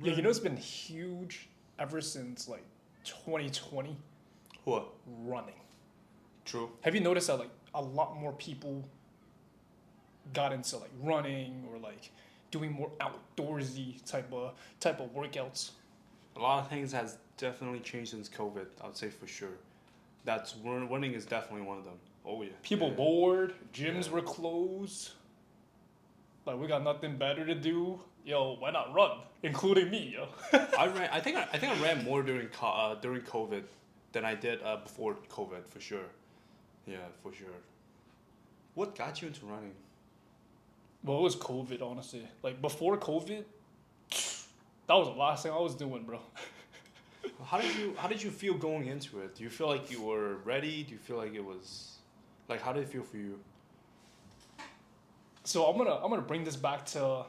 Yeah, you know it's been huge ever since like 2020 What? running. True. Have you noticed that like a lot more people got into like running or like doing more outdoorsy type of workouts? A lot of things has definitely changed since COVID. I would say for sure. Running is definitely one of them. Oh yeah. People Yeah. bored, gyms Yeah. were closed. Like we got nothing better to do. Yo, why not run? Including me, yo. I ran. I think I ran more during COVID than I did before COVID for sure. Yeah, for sure. What got you into running? Well, it was COVID, honestly. Like before COVID, that was the last thing I was doing, bro. How did you feel going into it? Do you feel like you were ready? Do you feel like it was like how did it feel for you? So I'm gonna bring this back to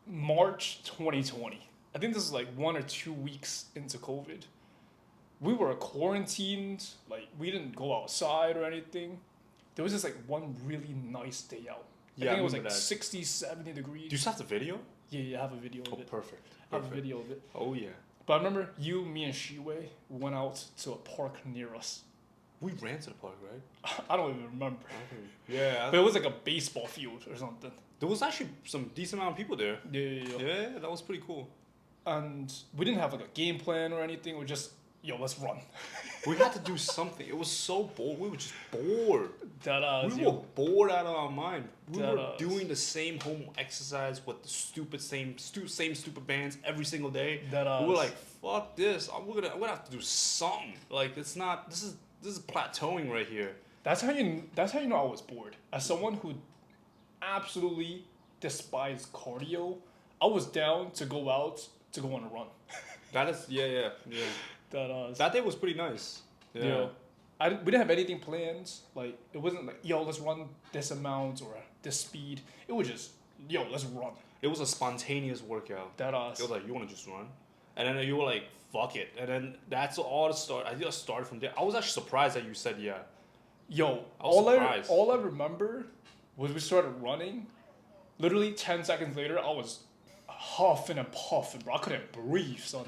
March 2020. I think this is like 1 or 2 weeks into COVID. We were quarantined, like we didn't go outside or anything. There was just like one really nice day out. I Yeah, I think it was remember like that. 60, 70 Do degrees. you still have the video? Yeah, I have a video Oh, of it. perfect. I have a Perfect. video of it. Oh yeah. But I remember you, me, and Shiwei went out to a park near us. We ran to the park, right? I don't even remember. Yeah. But it was like a baseball field or something. There was actually some decent amount of people there. Yeah. Yeah, that was pretty cool. And we didn't have like a game plan or anything. We just, yo, let's run. We had to do something. It was so bored. We were just bored. That We were bored out of our mind. We were Deadass. doing the same home exercise with the same stupid bands every single day. We were like, fuck this. We're gonna have to do something. Like it's not. This is plateauing right here. that's how you know I was bored. As someone who absolutely despised cardio, I was down to go out to go on a run. That is yeah. That day was pretty nice. Yeah. Yo, we didn't have anything planned. Like it wasn't like yo, let's run this amount or this speed. It was just yo, let's run. It was a spontaneous workout. That It was like, you want to just run? And then you were like, fuck it. And then that's all the start. I just started from there. I was actually surprised that you said yeah. Yo, I was surprised. all I remember was we started running. Literally 10 seconds later, I was huffing and puffing, bro. I couldn't breathe, son.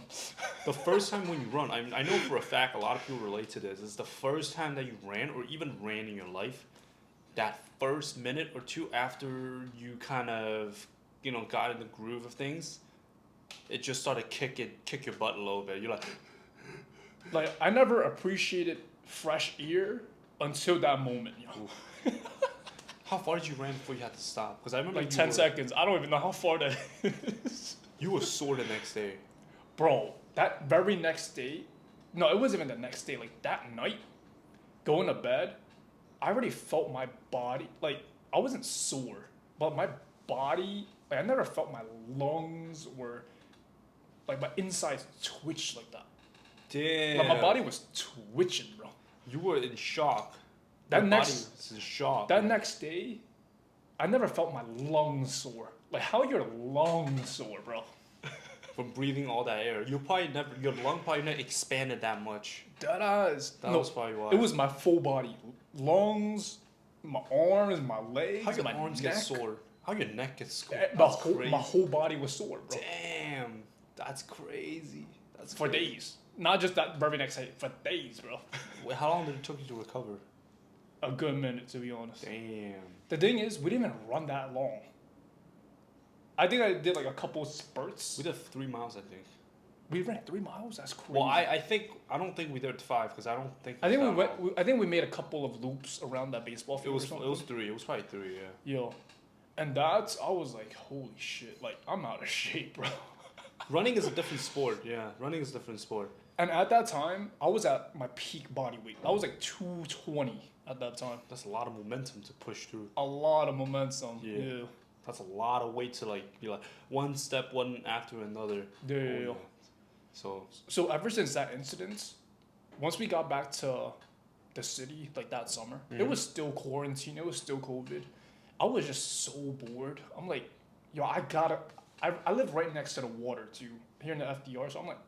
The first time when you run, I know for a fact a lot of people relate to this. It's the first time that you ran or even ran in your life. That first minute or two after you kind of, got in the groove of things, it just started kick your butt a little bit. You're like, Like I never appreciated fresh air until that moment, yo. how far did you run before you had to stop? Because I remember Like you 10 were, seconds. I don't even know how far that is. You were sore the next day. Bro, that very next day, no, it wasn't even the next day. Like that night, going to bed, I already felt my body. Like I wasn't sore, but my body, like I never felt my lungs or like my insides twitch like that. Damn. Like my body was twitching, bro. You were in shock. That Your next- body was in shock. That man. next day, I never felt my lungs sore. Like how are your lungs sore, bro? From breathing all that air. Your lung probably never expanded that much. That That was probably why. It was my full body, lungs, my arms, my legs, How your my arms neck. get sore. How your neck gets sore. My whole body was sore, bro. Damn. That's crazy. That's For crazy. days. Not just that very next day, for days, bro. Wait, how long did it take you to recover? A good minute, to be honest. Damn. The thing is, we didn't even run that long. I think I did like a couple spurts. We did 3 miles, I think. We ran 3 miles. That's crazy. Well, I don't think we did 5 because I don't think. I think we that went. long. I think we made a couple of loops around that baseball It field. was or it something. was 3. It was probably 3. Yeah. Yo, and that's I was like, holy shit! Like I'm out of shape, bro. Running is a different sport. Yeah, running is a different sport. And at that time, I was at my peak body weight. I was like 220 at that time. That's a lot of momentum to push through. A lot of momentum. Yeah. Yeah. That's a lot of weight to be like one step one after another. Yeah. So So ever since that incident, once we got back to the city, like that summer, it was still quarantine. It was still COVID. I was just so bored. I'm like, yo, I live right next to the water too, here in the FDR. So I'm like,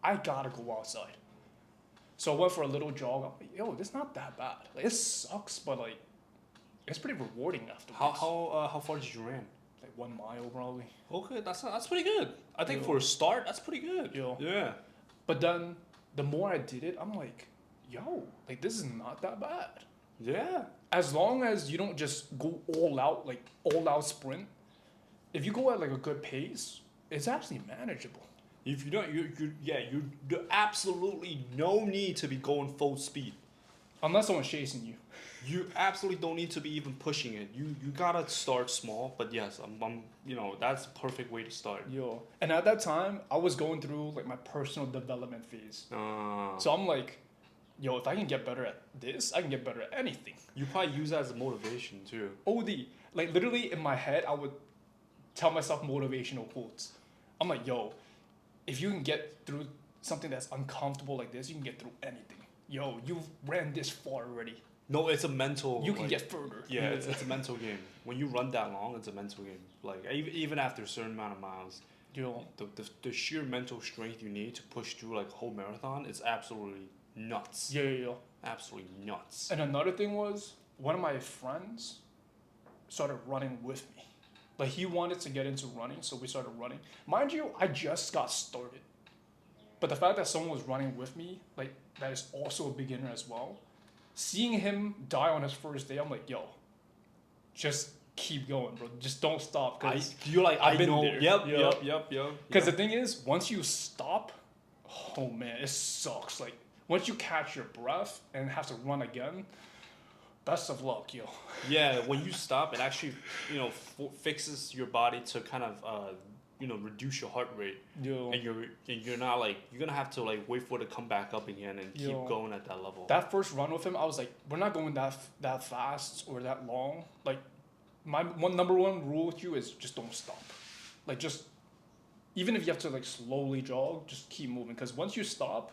I gotta go outside. So I went for a little jog. I'm like, yo, this not that bad. Like it sucks, but like, it's pretty rewarding afterwards. how far did you run? like 1 mile probably. Okay, that's pretty good. I think Yeah. for a start, that's pretty good. Yeah. Yeah. But then the more I did it, I'm like, yo, like this is not that bad. Yeah. As long as you don't just go all out, like all out sprint. If you go at like a good pace, it's actually manageable. If you don't, you absolutely no need to be going full speed. Unless someone's chasing you. You absolutely don't need to be even pushing it. You gotta start small. But yes, I'm that's the perfect way to start. Yo. And at that time, I was going through like my personal development phase. So I'm like, yo, if I can get better at this, I can get better at anything. You probably use that as a motivation too. OD. Like literally in my head, I would tell myself motivational quotes. I'm like, yo, if you can get through something that's uncomfortable like this, you can get through anything. Yo, you've ran this far already. No, it's a mental. You can like, get further. Yeah, it's a mental game. When you run that long, it's a mental game. Like even after a certain amount of miles, Yo, the sheer mental strength you need to push through like a whole marathon is absolutely nuts. yeah. Absolutely nuts. And another thing was, one of my friends started running with me. Like he wanted to get into running, so we started running. Mind you, I just got started. But the fact that someone was running with me, like that is also a beginner as well. Seeing him die on his first day, I'm like, yo, just keep going, bro. Just don't stop. You're like, I've I been know. there. Yep. Because the thing is, once you stop, oh man, it sucks. Like once you catch your breath and have to run again, best of luck, yo. Yeah, when you stop, it actually, fixes your body to kind of, reduce your heart rate, Yo. and you're not like you're gonna have to like wait for it to come back up again and keep Yo. going at that level. That first run with him, I was like, we're not going that fast or that long. Like, my number one rule with you is just don't stop. Like, just even if you have to like slowly jog, just keep moving. Because once you stop,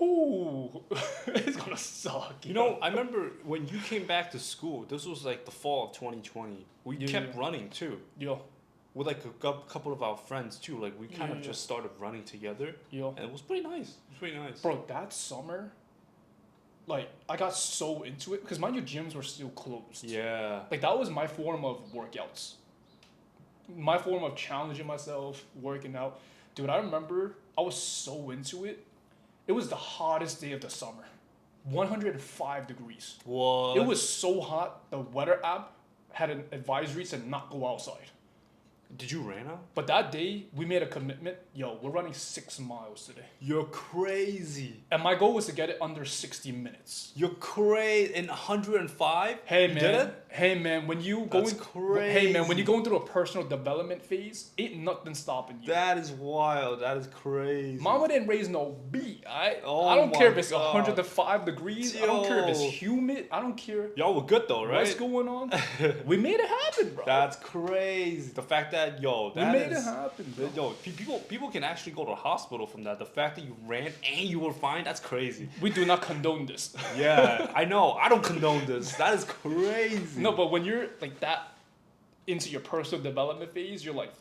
whoo, it's gonna suck. I remember when you came back to school. This was like the fall of 2020. We kept running too. Yo, With like a couple of our friends too. Like we kind of Yeah. just started running together, yo. and it was pretty nice. It was pretty nice. Bro, that summer, like, I got so into it. Because mind you, gyms were still closed. Yeah. Like, that was my form of workouts. My form of challenging myself, working out. Dude, I remember I was so into it. It was the hottest day of the summer. 105 degrees. What? It was so hot, the weather app had an advisory to not go outside. Did you run out? But that day, we made a commitment. Yo, we're running 6 miles today. You're crazy. And my goal was to get it under 60 minutes. You're crazy. In 105? Hey You man, did it? hey man, when you go That's hey man, when crazy. you go through a personal development phase, ain't nothing stopping you. That is wild. That is crazy. Mama didn't raise no beat, alright? Oh I don't care my if it's God. 105 degrees. I don't care if it's Yo. humid. I don't care Y'all were good though, right? what's going on. We made it happen, bro. That's crazy. The fact that we that made is- it happen, bro. Yo, people can actually go to the hospital from that. The fact that you ran and you were fine, that's crazy. We do not condone this. Yeah, I know. I don't condone this. That is crazy. No, but when you're like that into your personal development phase, you're like,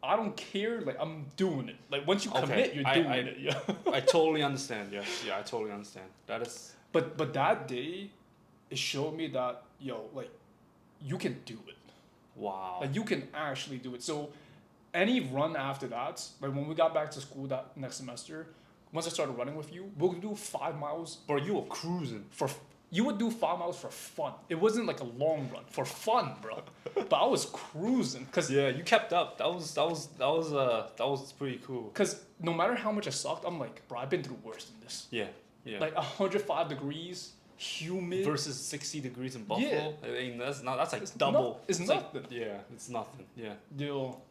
I don't care. Like I'm doing it. Like once you Okay, commit, you're doing it. Yeah. I totally understand. Yes, yeah, I totally understand. That is. But that day, it showed me that like you can do it. Wow. Like you can actually do it. So any run after that, like when we got back to school that next semester, once I started running with you, we'll do 5 miles Bro, you were cruising. you would do 5 miles for fun. It wasn't like a long run for fun, bro. But I was cruising because Yeah, you kept up. That was pretty cool. no matter how much I sucked, I'm like, bro, I've been through worse than this. Yeah, yeah. Like 105 degrees, humid. Versus 60 degrees in Buffalo. Yeah. I mean, that's like It's double. it's like- nothing. yeah, it's nothing. Yeah.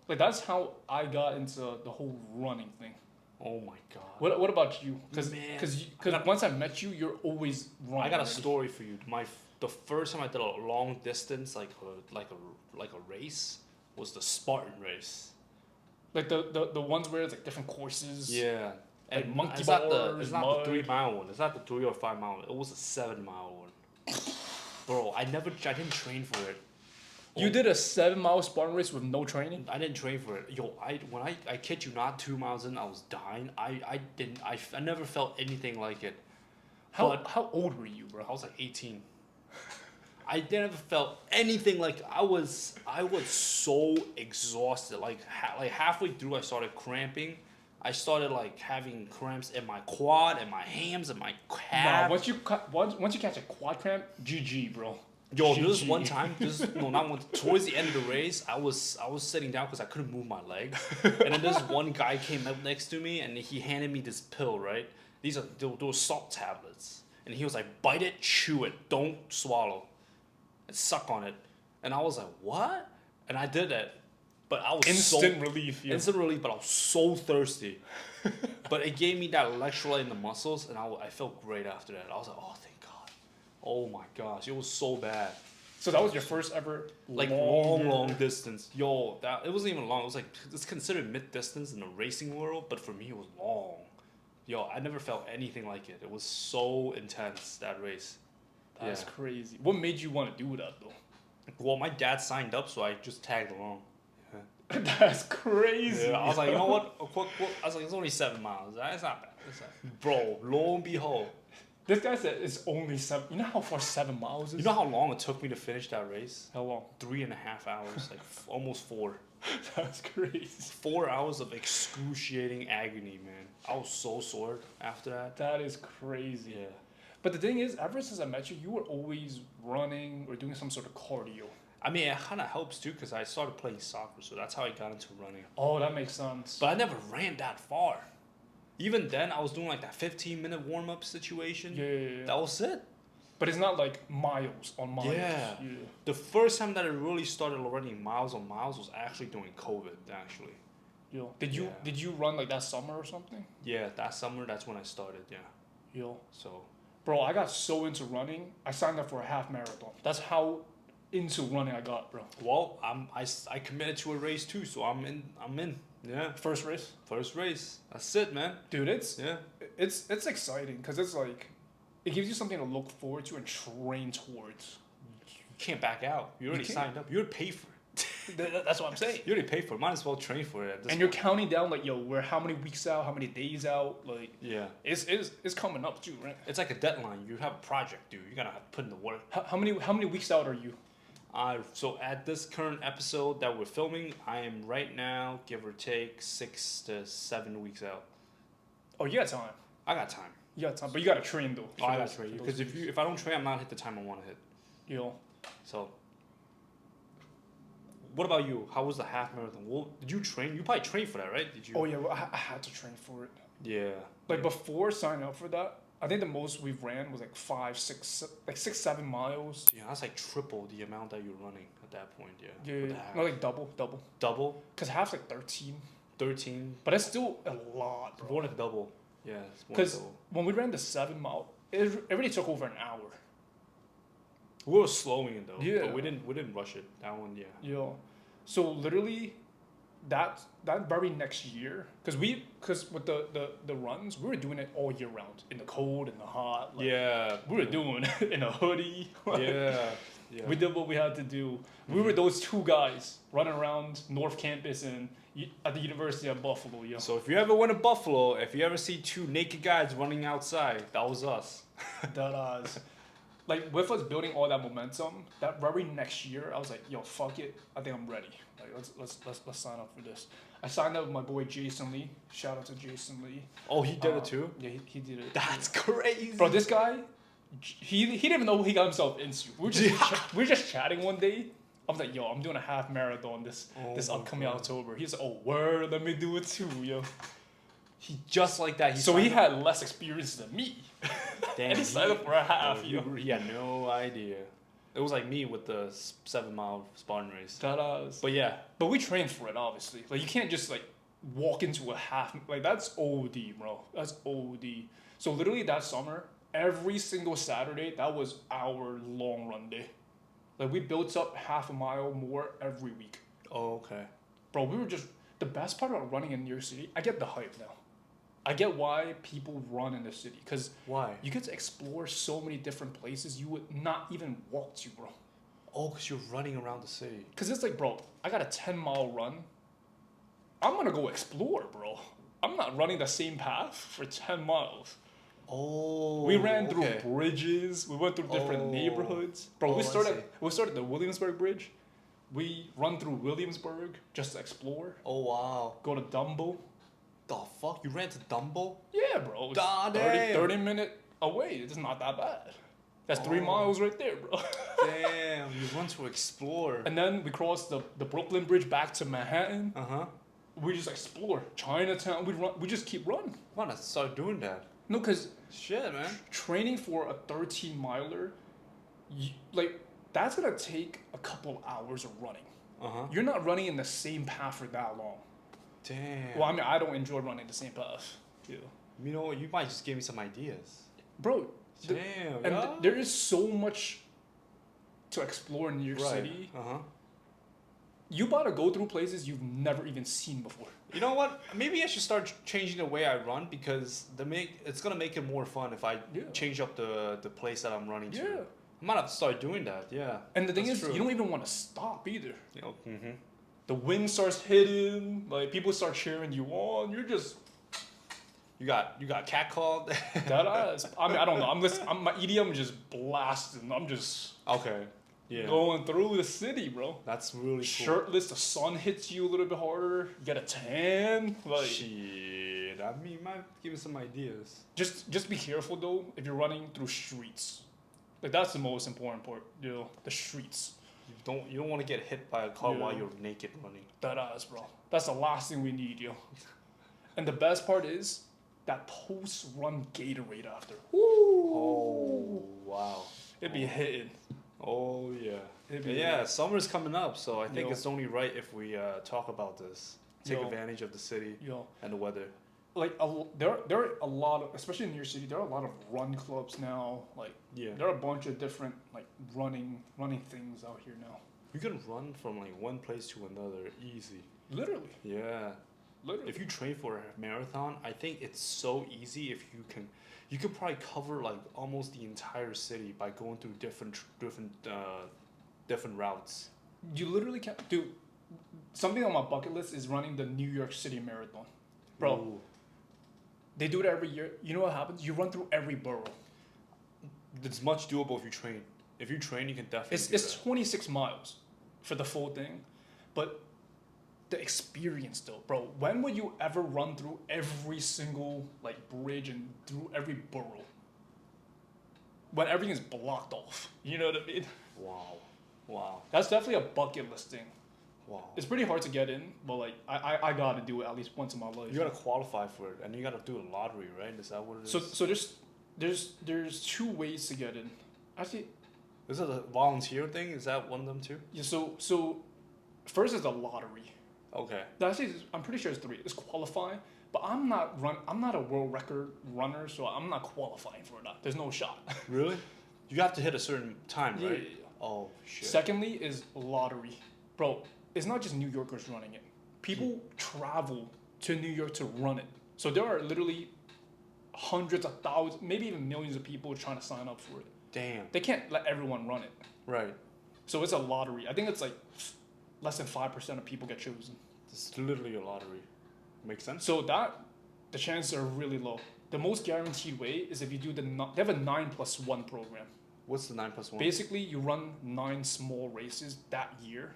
Like that's how I got into the whole running thing. Oh my god. What about you? Because Man, once I met you, you're always running. I got a already. story for you. The first time I did a long distance like a race was the Spartan race. Like the ones where it's like different courses. Yeah. Like And monkey it's not bars, the mud. 3 mile one. It's not the 3 or 5 mile one. It was a 7 mile one. Bro, I didn't train for it. You did a 7-mile Spartan race with no training. I didn't train for it. Yo, when I kid you not, 2 miles in, I was dying. I never felt anything like it. But How old were you, bro? I was like 18. I never felt anything like I was so exhausted. Like halfway through, I started cramping. I started like having cramps in my quad and my hams and my calf. Nah, once you catch a quad cramp, GG, bro. Yo, there was GG. one time, no, not one. Towards the end of the race, I was sitting down because I couldn't move my legs, and then this one guy came up next to me and he handed me this pill. Right, those salt tablets, and he was like, "Bite it, chew it, don't swallow, and suck on it." And I was like, "What?" And I did that, but I was Instant relief. Yeah. instant relief, but I was so thirsty. But it gave me that electrolyte in the muscles, and I felt great after that. I was like, "Oh, thank God." Oh my gosh, it was so bad. So that was your first ever Like long distance. Yo, that it wasn't even long. It was like it's considered mid distance in the racing world, but for me it was long. Yo, I never felt anything like it. It was so intense, that race. That's Yeah. crazy. What made you want to do that though? Well, my dad signed up, so I just tagged along. That's crazy. Yeah, I was like, you know what? I was like, it's only 7 miles. It's not bad. Bro, lo and behold. This guy said it's only 7. You know how far 7 miles is? You know how long it took me to finish that race? how long? 3.5 hours, like almost 4. That's crazy. 4 hours of excruciating agony, man. I was so sore after that. That is crazy. Yeah. But the thing is, ever since I met you, you were always running or doing some sort of cardio. I mean, it kind of helps too because I started playing soccer, so that's how I got into running. Oh, that makes sense. But I never ran that far. Even then, I was doing like that 15-minute warm up situation. Yeah. That was it. But it's not like miles on miles. Yeah. The first time that I really started running miles on miles was actually during COVID, actually. Yo. Yeah. Did you run like that summer or something? Yeah, that summer, that's when I started, yeah. Yo. So, Bro, I got so into running, I signed up for a half marathon. That's how into running I got, bro. well, I committed to a race too, so I'm in. Yeah. First race. First race. That's it, man. Dude, it's Yeah. it's exciting because it's like it gives you something to look forward to and train towards. You can't back out. You already can't. signed up. You already paid for it. That's what I'm saying. You already paid for it. Might as well train for it. At this And you're point. counting down like, yo, we're how many weeks out, how many days out, like Yeah. it's coming up too, right? It's like a deadline. You have a project due. You gotta have to put in the work. How many weeks out are you? So at this current episode that we're filming, I am right now, give or take, 6 to 7 weeks out. Oh, you got time. I got time. You got time, but you gotta train though. Oh, I got to train because if I don't train, I'm not hit the time I want to hit. Yo, So, what about you? How was the half marathon? Well, did you train? You probably trained for that, right? Did you? oh yeah, well, I had to train for it. Yeah. Like before signing up for that, I think the most we've ran was like 6, 7 miles. Yeah, that's like triple the amount that you're running at that point. Yeah. Yeah, With the half. no, like double. Double, Cause half's like 13, 13, but it's still a lot, bro. more than double. Yeah. It's more than Cause double. when we ran the 7 mile, it really took over an hour. We were slowing it though. Yeah. But we didn't rush it. That one, yeah. Yo, so literally, that very next year, cause with the runs, we were doing it all year round in the cold and the hot. Like, Yeah. we were doing it in a hoodie. Yeah. Yeah. We did what we had to do. We were those two guys running around North Campus and at the University of Buffalo, yo. So if you ever went to Buffalo, if you ever see two naked guys running outside, that was us. That like with us building all that momentum, that very next year, I was like, yo, fuck it, I think I'm ready. Like let's sign up for this. I signed up with my boy Jason Lee. Shout out to Jason Lee. Oh, he did it too? Yeah, he did it. That's crazy. Bro, this guy, he didn't even know what he got himself into. We were just chatting one day. I was like, yo, I'm doing a half marathon this Oh my upcoming God. October. He's like, oh, word, let me do it too, yo. He just like that. So he had less experience than me. Damn, And he signed up for a half, yo. He had no idea. It was like me with the 7-mile Spartan race. But yeah, But we trained for it, obviously. Like, you can't just, like, walk into a half. Like, that's OD, bro. That's OD. So, literally, that summer, every single Saturday, that was our long run day. Like, we built up half a mile more every week. oh, okay. Bro, we were just... The best part about running in New York City, I get the hype now. I get why people run in the city. Because Why? you get to explore so many different places you would not even walk to, bro. Oh, because you're running around the city. Because it's like, bro, I got a 10-mile run. I'm going to go explore, bro. I'm not running the same path for 10 miles. Oh. We ran through okay. bridges. We went through different Oh. neighborhoods. Bro, Oh, I see. we started the Williamsburg Bridge. We run through Williamsburg just to explore. Oh wow. Go to Dumbo. The fuck? You ran to Dumbo? Yeah, bro. It's God 30, damn. 30-minute away. It's not that bad. That's 3 Oh. miles right there, bro. Damn, you run to explore. And then we crossed the Brooklyn Bridge back to Manhattan. Uh-huh. We just explore Chinatown. We just keep running. I wanna start doing that. No, because Shit, man. training for a 13 miler, like, that's gonna take a couple hours of running. Uh-huh. You're not running in the same path for that long. Damn. Well, I mean, I don't enjoy running the same path. Yeah. You know what? You might just give me some ideas. Bro, Damn, and yeah. there is so much to explore in New York City. Uh-huh. You about to go through places you've never even seen before. You know what? Maybe I should start changing the way I run because it's gonna make it more fun if I Yeah. change up the place that I'm running to. Yeah. I might have to start doing that. Yeah. And the thing That's is, true. you don't even want to stop either. You know. Mm-hmm. The wind starts hitting, like people start cheering you on. You're just You got catcalled. that ass. I mean, I don't know. My EDM is just blasting. I'm just Okay. Yeah. going through the city, bro. That's really cool. Shirtless, the sun hits you a little bit harder. You get a tan. Like, Shit. I mean, might give me some ideas. just be careful though if you're running through streets. Like that's the most important part. You know, the streets. You don't want to get hit by a car Yeah. while you're naked running. That ass, bro. That's the last thing we need, yo. And the best part is that post-run Gatorade after. Oh wow. It'd be hitting. Oh yeah. It'd be Yeah, summer's coming up, so I think Yo. it's only right if we talk about this. Take Yo. advantage of the city Yo, and the weather. like there are a lot of, especially in New York City, there are a lot of run clubs now. Like Yeah. there are a bunch of different like running things out here now. You can run from like one place to another easy. Literally, Yeah. literally. If you train for a marathon, I think it's so easy if you could probably cover like almost the entire city by going through different routes. You literally can't do something on my bucket list is running the New York City Marathon. Bro, Ooh. they do it every year. You know what happens? You run through every borough. It's much doable if you train. If you train, you can definitely. do It's that. 26 miles for the full thing, but the experience though, bro. When would you ever run through every single like bridge and through every borough? When everything's blocked off, you know what I mean? Wow. That's definitely a bucket list thing. Wow. It's pretty hard to get in, but like I gotta do it at least once in my life. You gotta qualify for it, and you gotta do a lottery, right? Is that what it is? So there's two ways to get in. Actually, Is it a volunteer thing? Is that one of them too? yeah. So first is the lottery. Okay. Actually, I'm pretty sure it's 3. It's qualify, but I'm not a world record runner, so I'm not qualifying for that. There's no shot. Really? You have to hit a certain time, Yeah, right? yeah, yeah. Oh shit. Secondly is lottery, bro. It's not just New Yorkers running it. People travel to New York to run it. So there are literally hundreds of thousands, maybe even millions of people trying to sign up for it. Damn. They can't let everyone run it. Right. So it's a lottery. I think it's like less than 5% of people get chosen. It's literally a lottery. Makes sense. So the chances are really low. The most guaranteed way is if you do they have a 9+1 program. What's the 9+1? Basically, you run 9 small races that year.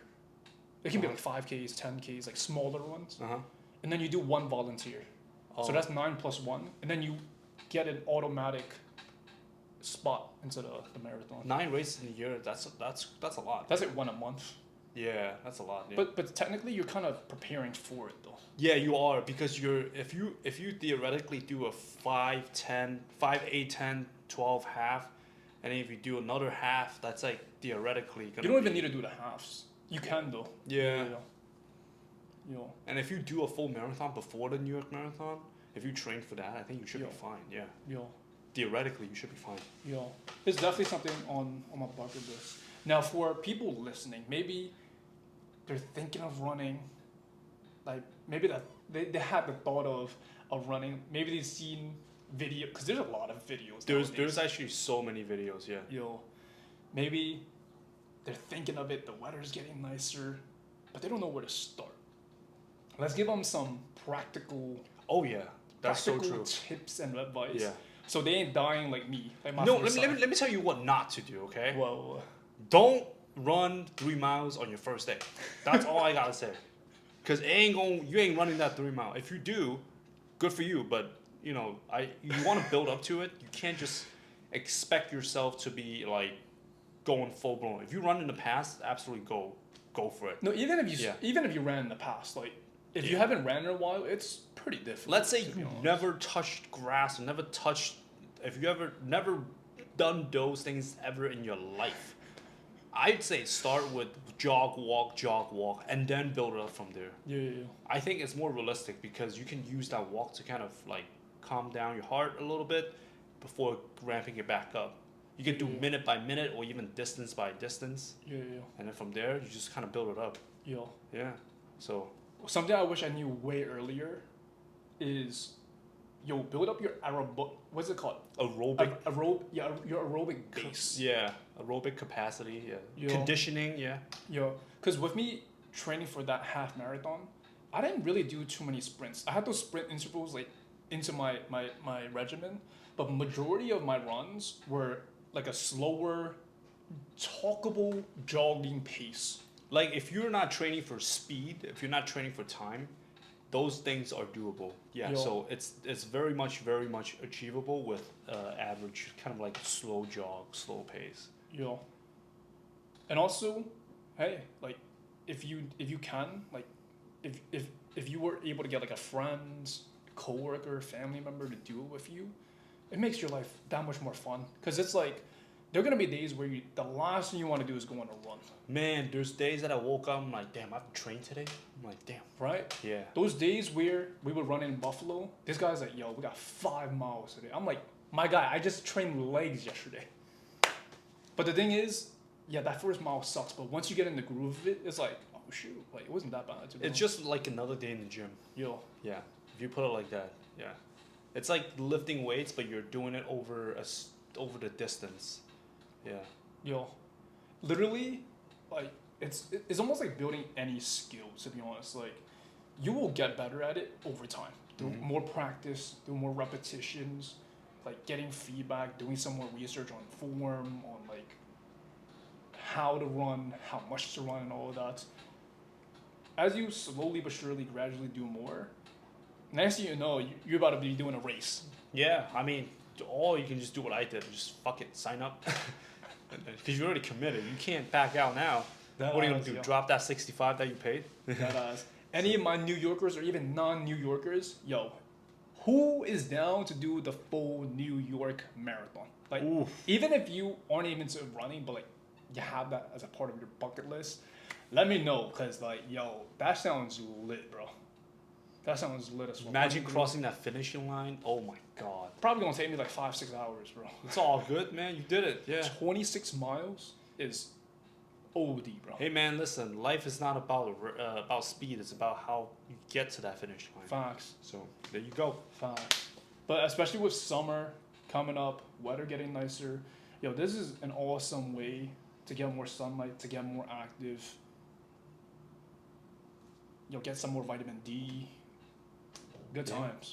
It can be Uh-huh. like 5Ks, 10Ks, like smaller ones. Uh huh. And then you do 1 volunteer. Oh. So that's 9+1. And then you get an automatic spot into the marathon. 9 races in a year. That's a lot. That's like 1 a month. Yeah, that's a lot. Yeah. But technically, you're kind of preparing for it though. Yeah, you are because if you theoretically do a 5, 10, 5, 8, 10, 12 half, and if you do another half, that's like theoretically gonna. You don't even need to do the halves. You can though. Yeah. You know. And if you do a full marathon before the New York Marathon, if you train for that, I think you should Yeah. be fine. Yeah. You know. Theoretically, you should be fine. You know. It's definitely something on my bucket list. Now, for people listening, maybe they're thinking of running. Like maybe that they had the thought of running. Maybe they've seen video because there's a lot of videos. There's nowadays. actually so many videos. Yeah. You know, maybe they're thinking of it. The weather's getting nicer, but they don't know where to start. Let's give them some practical Oh yeah, that's so true. tips and advice. Yeah. So they ain't dying like me. Like my No, first let me tell you what not to do, okay? Whoa. Don't run 3 miles on your first day. That's all I gotta say. Cause you ain't running that 3 mile. If you do, good for you. But you know, you want to build up to it. You can't just expect yourself to be like going full blown. If you run in the past, absolutely go for it. No, even if you Yeah. even if you ran in the past, like if you Yeah. haven't ran in a while, it's pretty difficult. Let's say to be you honest. never touched grass or if you ever never done those things ever in your life, I'd say start with jog, walk, and then build it up from there. Yeah. I think it's more realistic because you can use that walk to kind of like calm down your heart a little bit before ramping it back up. You can do Yeah. minute by minute or even distance by distance, Yeah. and then from there you just kind of build it up. Yeah. Yeah. So Something I wish I knew way earlier is, build up your what's it called? aerobic. Your aerobic base. Yeah. Aerobic capacity. Yeah. Yeah. Conditioning. Yeah. Because with me training for that half marathon, I didn't really do too many sprints. I had those sprint intervals like into my regimen, but majority of my runs were like a slower, talkable jogging pace. Like if you're not training for speed, if you're not training for time, those things are doable. Yeah. Yeah. So it's very much achievable with average kind of like slow jog, slow pace. And also, hey, like if you can, like if you were able to get like a friend, coworker, family member to do it with you, it makes your life that much more fun. Cause it's like there are gonna be days where the last thing you want to do is go on a run, Man, there's days that I woke up, I'm like, damn, I have to train today. I'm like, damn. right? Yeah. Those days where we would run in Buffalo, this guy's like, yo, we got 5 miles today. I'm like, my guy, I just trained legs yesterday. But the thing is, yeah, that first mile sucks. But once you get in the groove of it, it's like, oh shoot, like it wasn't that bad. To be It's just like another day in the gym. yo, Yeah. If you put it like that, yeah. It's like lifting weights, but you're doing it over over the distance. Yeah. yo, literally, like it's almost like building any skill. To be honest, like you will get better at it over time through Mhm. more practice, through more repetitions, like getting feedback, doing some more research on form, on like how to run, how much to run, and all of that. As you slowly but surely, gradually do more, next thing you know, you're about to be doing a race. Yeah. I mean, or you can just do what I did. Just fuck it, sign up. Because you're already committed. You can't back out now. What are you gonna do? Drop that 65 that you paid? That any of my New Yorkers or even non-New Yorkers, who is down to do the full New York marathon? Like, Oof. even if you aren't even into running, but like you have that as a part of your bucket list, let me know. Cause like, that sounds lit, bro. That sounds lit as well. Imagine crossing that finishing line. Oh my god. Probably gonna take me like 5-6 hours, bro. It's all good, man. You did it. Yeah. 26 miles is OD, bro. Hey man, listen. Life is not about speed. It's about how you get to that finish line. Facts. So there you go. Facts. But especially with summer coming up, weather getting nicer, this is an awesome way to get more sunlight, to get more active. Get some more vitamin D. Good Yeah. times.